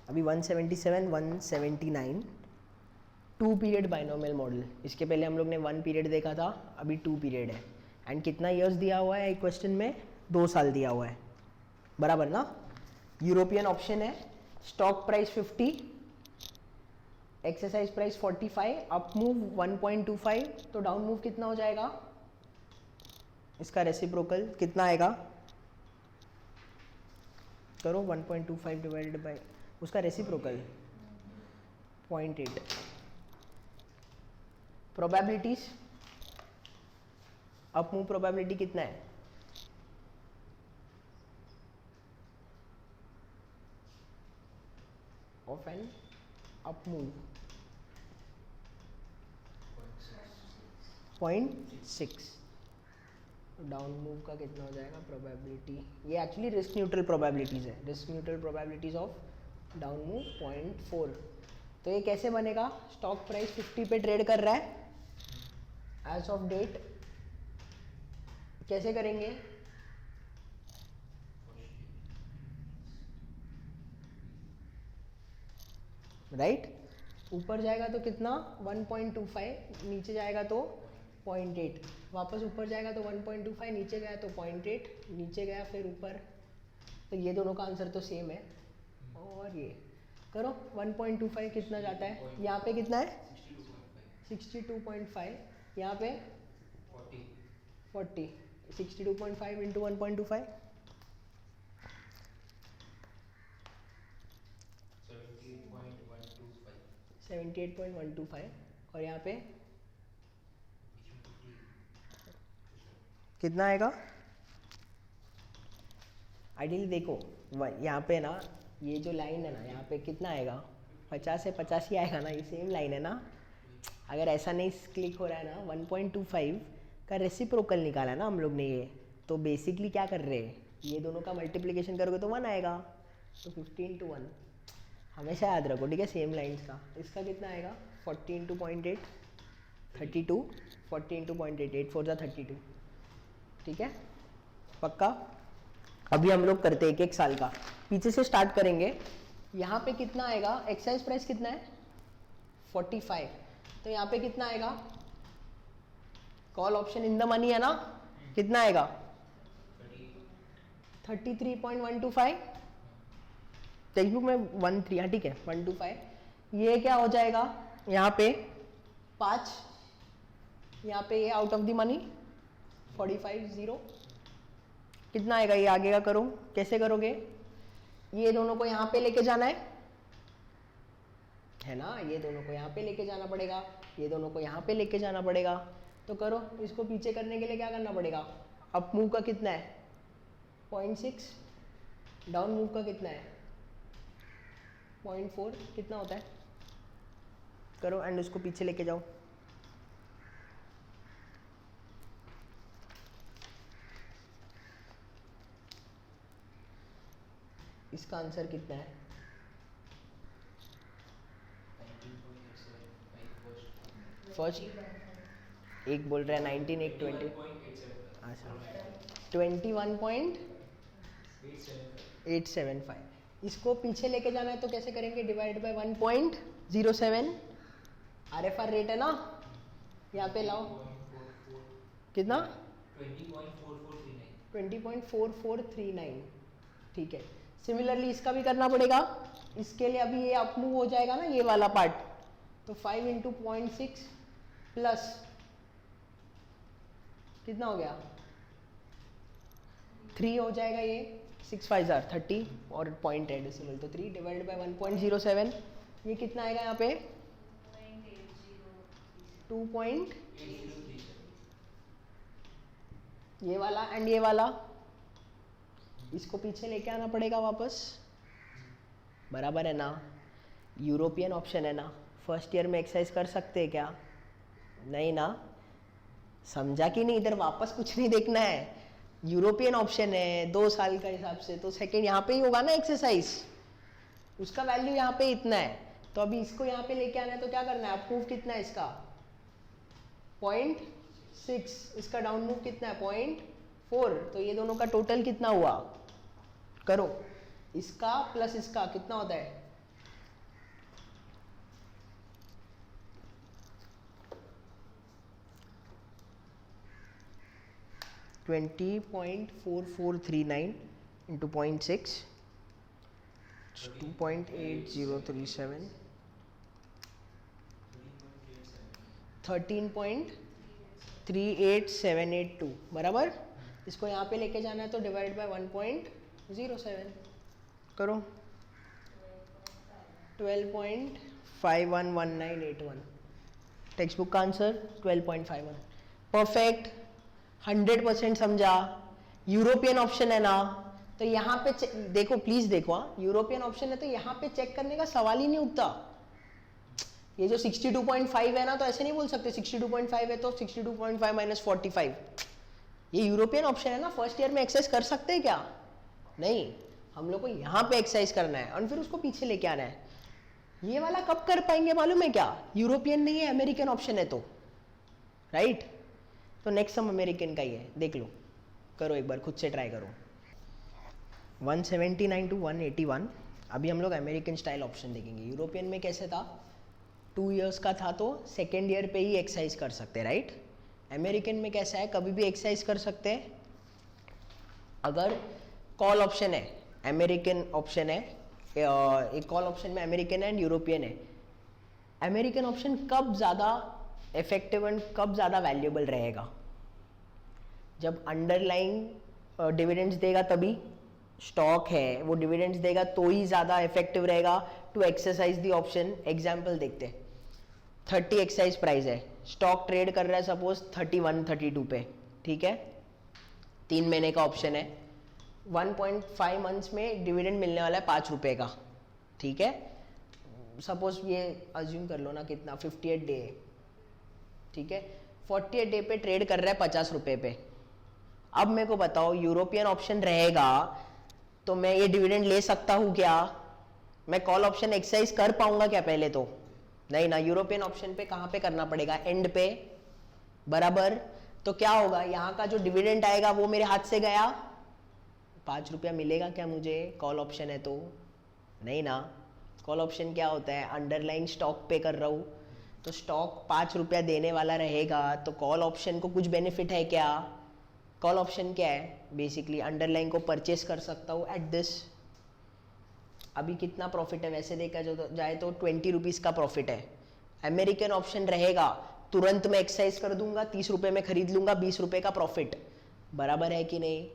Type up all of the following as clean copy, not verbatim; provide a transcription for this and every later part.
अभी 177, 179 2 period binomial model. इसके पहले हम लोग ने 1 पीरियड देखा था, अभी 2 पीरियड है। एंड कितना ईयर्स दिया हुआ है एक क्वेश्चन में? 2 साल दिया हुआ है, बराबर ना। यूरोपियन ऑप्शन है, stock price 50, exercise price 45, up move 1.25, तो डाउन मूव कितना हो जाएगा? इसका रेसिप्रोकल कितना आएगा? करो 1.25 डिवाइडेड बाय उसका reciprocal 0.8। Probabilities, up move probability कितना है? Of an up move 0.6। Down move का कितना हो जाएगा प्रोबेबिलिटी? ये एक्चुअली रिस्क न्यूट्रल प्रोबेबिलिटीज है, risk neutral probabilities of down move 0.4। तो ये कैसे बनेगा? स्टॉक प्राइस 50 पे ट्रेड कर रहा है एज ऑफ डेट, कैसे करेंगे? राइट, ऊपर जाएगा तो कितना? 1.25, नीचे जाएगा तो 0.8, वापस ऊपर जाएगा तो 1.25, नीचे गया तो 0.8, नीचे गया फिर ऊपर। तो ये दोनों का आंसर तो सेम है। और ये करो 1.25 कितना जाता है? यहाँ पे कितना है? 62.5, यहाँ पे 40, 62.5 इंटू 1.25 78.125, और यहाँ पे कितना आएगा? आइडियली देखो यहाँ पे ना, ये जो लाइन है ना, यहाँ पे कितना आएगा? 50 से 50 ही आएगा ना, ये सेम लाइन है ना। अगर ऐसा नहीं क्लिक हो रहा है ना, 1.25 का रेसिप्रोकल निकाला है ना हम लोग ने ये, तो बेसिकली क्या कर रहे हैं, ये दोनों का मल्टीप्लिकेशन करोगे तो 1 आएगा, तो 50 इंटू 1 हमेशा याद रखो, ठीक है, सेम लाइन्स का। इसका कितना आएगा? 40 इंटू 0.8 32, 40 इंटू 0.8 8 4 32, ठीक है, पक्का। अभी हम लोग करते हैं एक एक साल का, पीछे से स्टार्ट करेंगे। यहाँ पे कितना आएगा? एक्साइज प्राइस कितना है? 45, तो यहाँ पे कितना आएगा? Call option in the money है ना, कितना आएगा? 33.125, टेक्स्ट बुक में 13, हाँ ठीक है 125। ये क्या हो जाएगा? यहाँ पे 5, यहाँ पे ये आउट ऑफ द मनी 45 0, कितना आएगा? ये आगे का करो, कैसे करोगे? ये दोनों को यहाँ पे लेके जाना है ना, ये दोनों को यहाँ पे लेके जाना पड़ेगा, ये दोनों को यहाँ पे लेके जाना पड़ेगा। तो करो, इसको पीछे करने के लिए क्या करना पड़ेगा? अप मूव का कितना है? 0.6, डाउन मूव का कितना है? 0.4, कितना होता है? करो एंड उसको पीछे लेके जाओ। इसका आंसर कितना है? फर्स्ट एक बोल रहा है 19, एक 20, अच्छा 21.875। इसको पीछे लेके जाना है तो कैसे करेंगे? डिवाइड बाय 1.07, RFR रेट है ना, यहाँ पे लाओ, कितना? 20.4439, ठीक है। सिमिलरली इसका भी करना पड़ेगा, इसके लिए अभी ये अप मूव हो जाएगा ना, ये वाला पार्ट, तो 5 इंटू 0.6 प्लस कितना हो गया? 3 हो जाएगा, ये 6 5 30 और पॉइंट है डेसिमल, तो 3 डिवाइड बाय 1.07, ये कितना आएगा यहाँ पे? 2. ये वाला एंड ये वाला, इसको पीछे लेके आना पड़ेगा वापस, बराबर है ना। यूरोपियन ऑप्शन है ना, फर्स्ट ईयर में एक्सरसाइज कर सकते हैं क्या? नहीं ना, समझा कि नहीं? इधर वापस कुछ नहीं देखना है, यूरोपियन ऑप्शन है 2 साल का हिसाब से, तो सेकंड यहाँ पे ही होगा ना एक्सरसाइज, उसका वैल्यू यहाँ पे इतना है। तो अभी इसको यहाँ पे लेके आना है तो क्या करना है? अप मूव कितना है इसका? 0.6, इसका डाउन मूव कितना है? 0.4, तो ये दोनों का टोटल कितना हुआ? करो, इसका प्लस इसका कितना होता है? 20.4439 into 0.6, 2.8037, 13.38782 बराबर। इसको यहाँ पे लेके जाना है तो डिवाइड बाय 1.07 करो, 12.511981। टेक्स्ट बुक का आंसर 12.51। परफेक्ट, 100% समझा। यूरोपियन ऑप्शन है ना, तो यहाँ पे देखो, प्लीज देखो, यूरोपियन ऑप्शन है तो यहाँ पे चेक करने का सवाल ही नहीं उठता। ये जो 62.5 है ना, तो ऐसे नहीं बोल सकते 62.5 है तो 62.5 माइनस 45। ये यूरोपियन ऑप्शन है ना, फर्स्ट ईयर में एक्सरसाइज कर सकते हैं क्या? नहीं, हम लोग को यहाँ पे एक्सरसाइज करना है और फिर उसको पीछे लेके आना है। ये वाला कब कर पाएंगे मालूम है क्या? यूरोपियन नहीं है, अमेरिकन ऑप्शन है तो, राइट? तो नेक्स्ट सम अमेरिकन का ही है, देख लो, करो एक बार खुद से ट्राई करो। 179 to 181। अभी हम लोग अमेरिकन स्टाइल ऑप्शन देखेंगे। यूरोपियन में कैसे था, 2 इयर्स का था तो सेकेंड ईयर पे ही एक्सरसाइज कर सकते, राइट? अमेरिकन में कैसा है, कभी भी एक्सरसाइज कर सकते हैं। अगर कॉल ऑप्शन है, अमेरिकन ऑप्शन है, एक कॉल ऑप्शन में अमेरिकन एंड यूरोपियन है। अमेरिकन ऑप्शन कब ज़्यादा इफेक्टिव एंड कब ज़्यादा वैल्यूएबल रहेगा? जब अंडरलाइंग डिविडेंड्स देगा तभी, स्टॉक है वो डिविडेंड्स देगा तो ही ज़्यादा इफेक्टिव रहेगा to exercise the option. Example देखते हैं, 30 एक्सरसाइज प्राइस है, स्टॉक ट्रेड कर रहा है सपोज 31-32 पे, ठीक है? 3 महीने का ऑप्शन है, 1.5 मंथ्स में डिविडेंड मिलने वाला है 5 रुपये का, ठीक है? सपोज ये अज्यूम कर लो ना, कितना 58 डे, ठीक है? 48 डे पे ट्रेड कर रहा है 50 रुपये पे। अब मेरे को बताओ, यूरोपियन ऑप्शन रहेगा तो मैं ये डिविडेंड ले सकता हूँ क्या? मैं कॉल ऑप्शन एक्सरसाइज कर पाऊंगा क्या? पहले तो नहीं ना। यूरोपियन ऑप्शन पे कहाँ पे करना पड़ेगा? एंड पे, बराबर। तो क्या होगा, यहाँ का जो डिविडेंड आएगा वो मेरे हाथ से गया, 5 रुपया मिलेगा क्या मुझे? कॉल ऑप्शन है तो नहीं ना। कॉल ऑप्शन क्या होता है, अंडरलाइंग स्टॉक पे कर रहा हूँ तो स्टॉक 5 रुपया देने वाला रहेगा, तो कॉल ऑप्शन को कुछ बेनिफिट है क्या? कॉल ऑप्शन क्या है, बेसिकली अंडरलाइन को परचेस कर सकता हूँ एट दिस। अभी कितना प्रॉफिट है वैसे देखा जाए तो 20 रुपीज़ का प्रॉफिट है। अमेरिकन ऑप्शन रहेगा, तुरंत मैं एक्सरसाइज कर दूंगा, 30 रुपये में खरीद लूंगा, 20 रुपये का प्रॉफिट, बराबर है कि नहीं?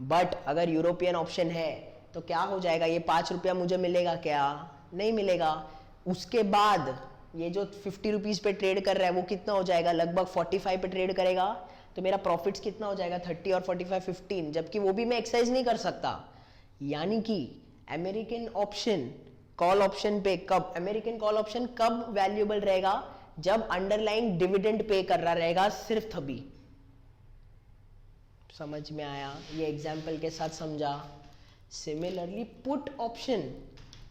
बट अगर यूरोपियन ऑप्शन है तो क्या हो जाएगा, ये 5 रुपया मुझे मिलेगा क्या? नहीं मिलेगा। उसके बाद ये जो 50 रुपीज़ पे ट्रेड कर रहा है वो कितना हो जाएगा, लगभग 45 पे ट्रेड करेगा, तो मेरा प्रॉफिट्स कितना हो जाएगा, 30 और 45 15, जबकि वो भी मैं एक्सरसाइज नहीं कर सकता। यानी कि अमेरिकन ऑप्शन कॉल ऑप्शन पे कब, अमेरिकन कॉल ऑप्शन कब वैल्यूएबल रहेगा? जब अंडरलाइंग डिविडेंड पे कर रहा रहेगा सिर्फ तभी। समझ में आया? ये एग्जाम्पल के साथ समझा। Similarly put option,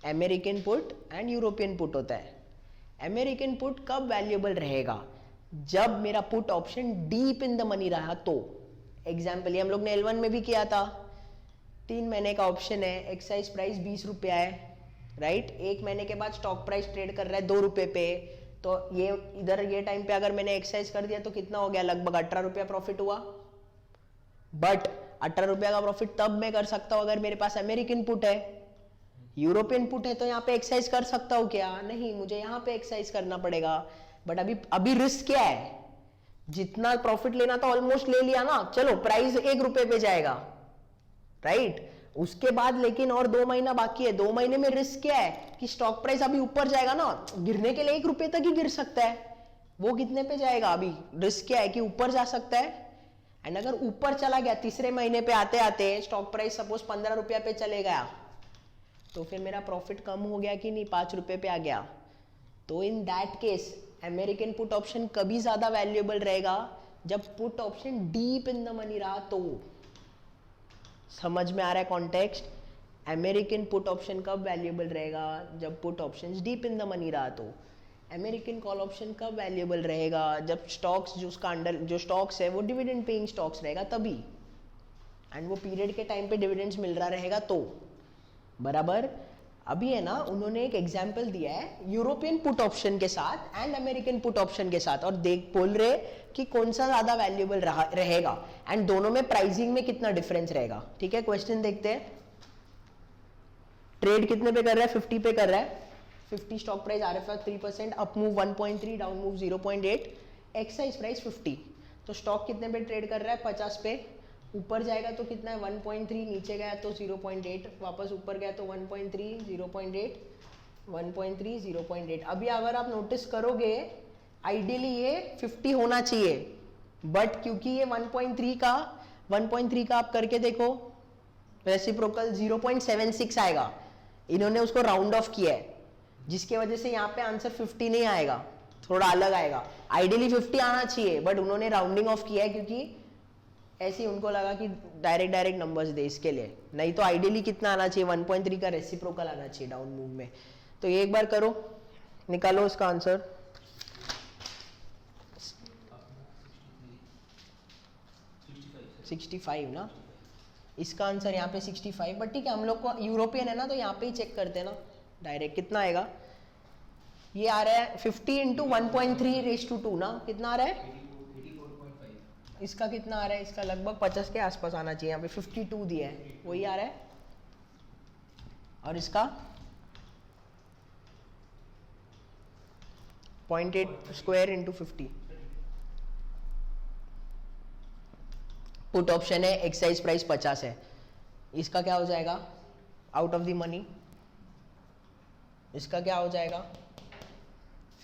American put and European put होता है। अमेरिकन पुट कब वैल्यूएबल रहेगा? जब मेरा put option deep in the money रहा तो। एग्जाम्पल ये हम लोग ने L1 में भी किया था, 3 महीने का ऑप्शन है, एक्सरसाइज प्राइस 20 रुपया है, राइट? 1 महीने के बाद स्टॉक प्राइस ट्रेड कर रहा है 2 रुपये पे, तो ये इधर ये टाइम पे अगर मैंने एक्सरसाइज कर दिया तो कितना हो गया, लगभग 18 रुपया प्रॉफिट हुआ। बट 18 रुपया का प्रॉफिट तब मैं कर सकता हूँ अगर मेरे पास अमेरिकन पुट है। यूरोपियन पुट है तो यहाँ पे एक्सरसाइज कर सकता हूँ क्या? नहीं, मुझे यहाँ पे एक्सरसाइज करना पड़ेगा। बट अभी रिस्क क्या है, जितना प्रॉफिट लेना था ऑलमोस्ट ले लिया ना, चलो प्राइस 1 रुपये पे जाएगा, राइट? उसके बाद लेकिन और 2 महीना बाकी है, 2 महीने में रिस्क क्या है कि स्टॉक प्राइस अभी ऊपर जाएगा ना, गिरने के लिए 1 रुपये तक ही गिर सकता है, वो कितने पे जाएगा? अभी रिस्क क्या है कि ऊपर जा सकता है। एंड अगर ऊपर चला गया, तीसरे महीने पे आते आते स्टॉक प्राइस सपोज 15 रुपया पे चले गया, तो फिर मेरा प्रॉफिट कम हो गया कि नहीं, 5 रुपये पे आ गया। तो in that case American put option कभी ज्यादा वैल्यूएबल रहेगा, जब put option deep in the money रहा तो। समझ में आ रहा है कॉन्टेक्स्ट? अमेरिकन पुट ऑप्शन कब वैल्यूएबल रहेगा, जब put option deep in the money रहा तो। अमेरिकन कॉल ऑप्शन कब वैल्यूएबल रहेगा, जब स्टॉक्स जो उसका अंडर जो स्टॉक्स है वो डिविडेंड पेइंग स्टॉक्स रहेगा तभी, एंड वो पीरियड के टाइम पे डिविडेंड्स मिल रहा रहेगा तो, बराबर। अभी है ना, उन्होंने एक एग्जाम्पल दिया है यूरोपियन पुट ऑप्शन के साथ एंड अमेरिकन पुट ऑप्शन के साथ, और देख बोल रहे कि कौन सा ज्यादा वैल्यूएबल रहेगा एंड दोनों में प्राइसिंग में कितना डिफरेंस रहेगा। ठीक है, क्वेश्चन देखते हैं। ट्रेड कितने पे कर रहा है? 50 पे कर रहा है। 50 stock price RFR 3%, up move 1.3, down move 0.8, excise price 50। तो स्टॉक कितने पे ट्रेड कर रहा है? 50 पे। ऊपर जाएगा तो कितना है? 1.3, नीचे गया तो 0.8, वापस ऊपर गया तो 1.3, 0.8, 1.3, 0.8। अभी अगर आप नोटिस करोगे आइडियली ये 50 होना चाहिए, बट क्योंकि ये 1.3 का आप करके देखो, रेसिप्रोकल 0.76 आएगा। इन्होंने उसको राउंड ऑफ किया है, जिसके वजह से यहाँ पे आंसर 50 नहीं आएगा, थोड़ा अलग आएगा। आइडियली 50 आना चाहिए, बट उन्होंने राउंडिंग ऑफ किया है क्योंकि ऐसे ही उनको लगा कि डायरेक्ट नंबर्स दे इसके लिए। नहीं तो आइडियली कितना आना चाहिए? 1.3 का रेसिप्रोकल आना चाहिए डाउन मूव में। तो ये एक बार करो, निकालो इसका आंसर। सिक्सटी फाइव ना, इसका आंसर यहाँ पे 65, बट ठीक है, हम लोग को यूरोपियन है ना, तो यहाँ पे ही चेक करते हैं ना डायरेक्ट। कितना आएगा? ये आ रहा है 50 इंटू 1.3/2 ना, कितना आ रहा है? इसका कितना आ रहा है? इसका लगभग 50 के आसपास आना चाहिए। यहाँ पे 52 दिया है, वही आ रहा है। और इसका 0.8 स्क्वायर इंटू 50। पुट ऑप्शन है, एक्साइज प्राइस 50 है। इसका क्या हो जाएगा? Out of the money. इसका क्या हो जाएगा?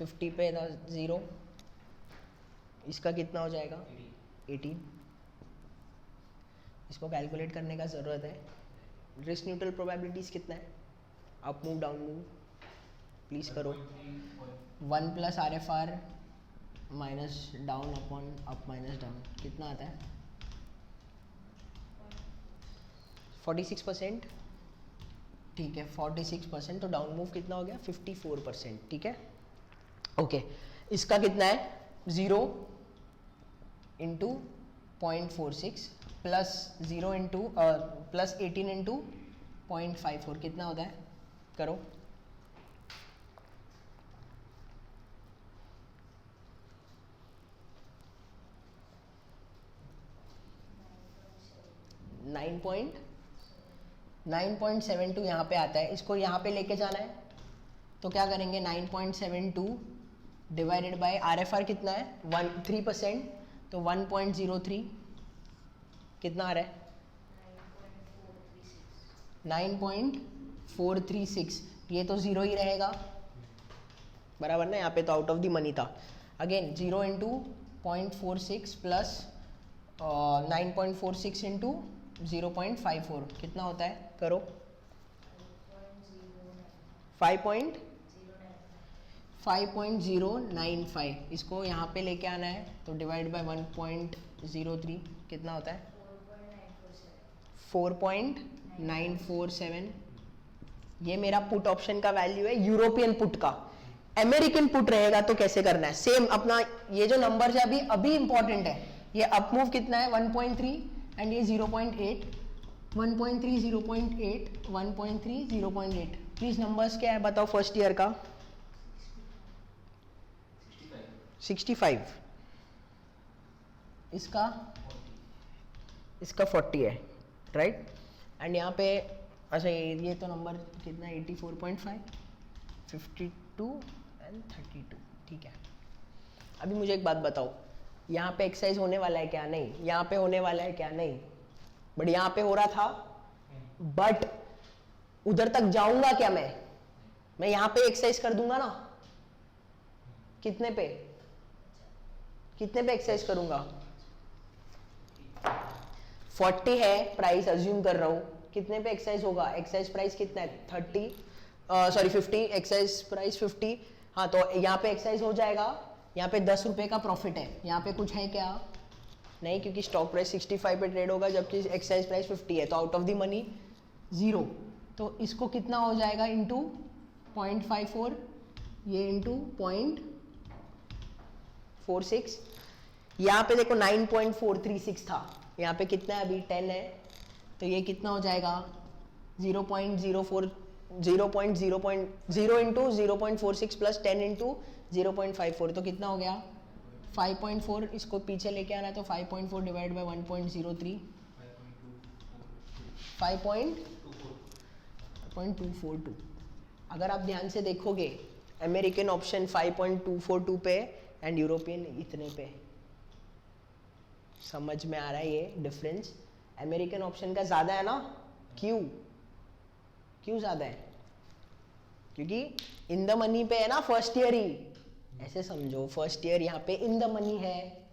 50 पे 0। इसका कितना हो जाएगा? 18। इसको कैलकुलेट करने का ज़रूरत है। रिस्क न्यूट्रल प्रोबेबिलिटीज़ कितना है? Up move down move please करो। 1 plus RFR minus down upon up minus down कितना आता है? 46%। ठीक है, 46%। तो डाउन मूव कितना हो गया? 54%। ठीक है, ओके। इसका कितना है? 0 into 0.46 plus 0 into plus 18 into 0.54 कितना होता है? करो। $9.72 यहाँ पे आता है। इसको यहाँ पे लेके जाना है तो क्या करेंगे? 9.72 डिवाइडेड बाय RFR कितना है? 3%, तो 1.03 कितना आ रहा है? 9.436। ये तो 0 ही रहेगा, बराबर ना? यहाँ पे तो आउट ऑफ द मनी था। अगेन 0 इंटू 0.46 प्लस 9.46 इंटू 0.54 कितना होता है? करो। 5.095। इसको यहाँ पे लेके आना है तो डिवाइड बाय 1.03 कितना होता है? 4.947। ये मेरा पुट ऑप्शन का वैल्यू है यूरोपियन पुट का। अमेरिकन पुट रहेगा तो कैसे करना है? सेम अपना ये जो नंबर है अभी इंपॉर्टेंट है। ये अप मूव कितना है? 1.3 एंड ये 0.8, 1.3 0.8, 1.3 0.8। प्लीज नंबर्स क्या है बताओ फर्स्ट ईयर का? 65। इसका 40 है, राइट? एंड यहाँ पे अच्छा ये तो नंबर कितना? 84.5, 52 एंड 32। ठीक है, अभी मुझे एक बात बताओ, यहाँ पे एक्सरसाइज होने वाला है क्या? नहीं। यहाँ पे होने वाला है क्या? नहीं। बट यहाँ पे हो रहा था, बट उधर तक जाऊंगा क्या मैं यहाँ पे एक्सरसाइज कर दूंगा ना। कितने पे एक्सरसाइज करूंगा? 40 है प्राइस, अज्यूम कर रहा हूं। कितने पे एक्सरसाइज होगा? एक्सरसाइज प्राइस कितना है? 50, एक्सरसाइज प्राइस 50। हाँ, तो यहाँ पे एक्सरसाइज हो जाएगा। यहाँ पे 10 रुपए का प्रॉफिट है। यहाँ पे कुछ है क्या? नहीं, क्योंकि स्टॉक प्राइस 65 पे ट्रेड होगा जबकि एक्सरसाइज प्राइस 50 है, तो आउट ऑफ द मनी 0। तो इसको कितना हो जाएगा? इंटू 0.54, ये इंटू 0.46। यहाँ पे देखो 9.436 था, यहाँ पे कितना है? अभी 10 है, तो ये कितना हो जाएगा? 0.04 0.0 इंटू 0.46 प्लस 10 इंटू 0.54 तो कितना हो गया 5.4. इसको पीछे लेके आना है तो 5.4 डिवाइड बाई 1.03 5.242. अगर आप ध्यान से देखोगे अमेरिकन ऑप्शन 5.242 पे एंड यूरोपियन इतने पे. समझ में आ रहा है ये डिफरेंस? अमेरिकन ऑप्शन का ज्यादा है ना. क्यों ज्यादा है? क्योंकि इन द मनी पे है ना फर्स्ट ईयर ही. ऐसे समझो फर्स्ट ईयर यहाँ पे इन द मनी है,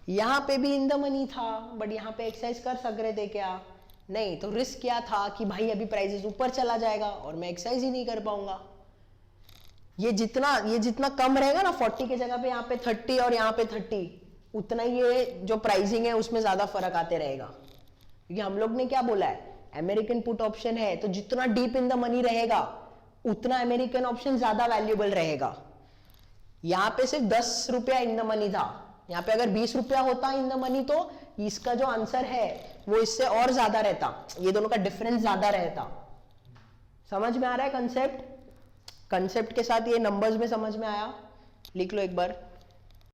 यहाँ पे भी इन द मनी था, बट यहाँ पे एक्सरसाइज कर सक रहे थे क्या? नहीं. तो रिस्क क्या था कि भाई अभी प्राइसेस ऊपर चला जाएगा और मैं एक्सरसाइज ही नहीं कर पाऊंगा. ये जितना कम रहेगा ना 40 की जगह पे यहाँ पे 30 और यहाँ पे 30, उतना ये जो प्राइसिंग है उसमें ज्यादा फर्क आते रहेगा. क्योंकि हम लोग ने क्या बोला है, अमेरिकन पुट ऑप्शन है तो जितना डीप इन द मनी रहेगा उतना अमेरिकन ऑप्शन ज्यादा वैल्यूएबल रहेगा. यहाँ पे सिर्फ 10 रुपया इन द मनी था, यहाँ पे अगर 20 रुपया होता इन द मनी तो इसका जो आंसर है वो इससे और ज्यादा रहता. ये दोनों का डिफरेंस ज्यादा रहता. समझ में आ रहा है कंसेप्ट? कंसेप्ट के साथ ये नंबर्स में समझ में आया? लिख लो एक बार.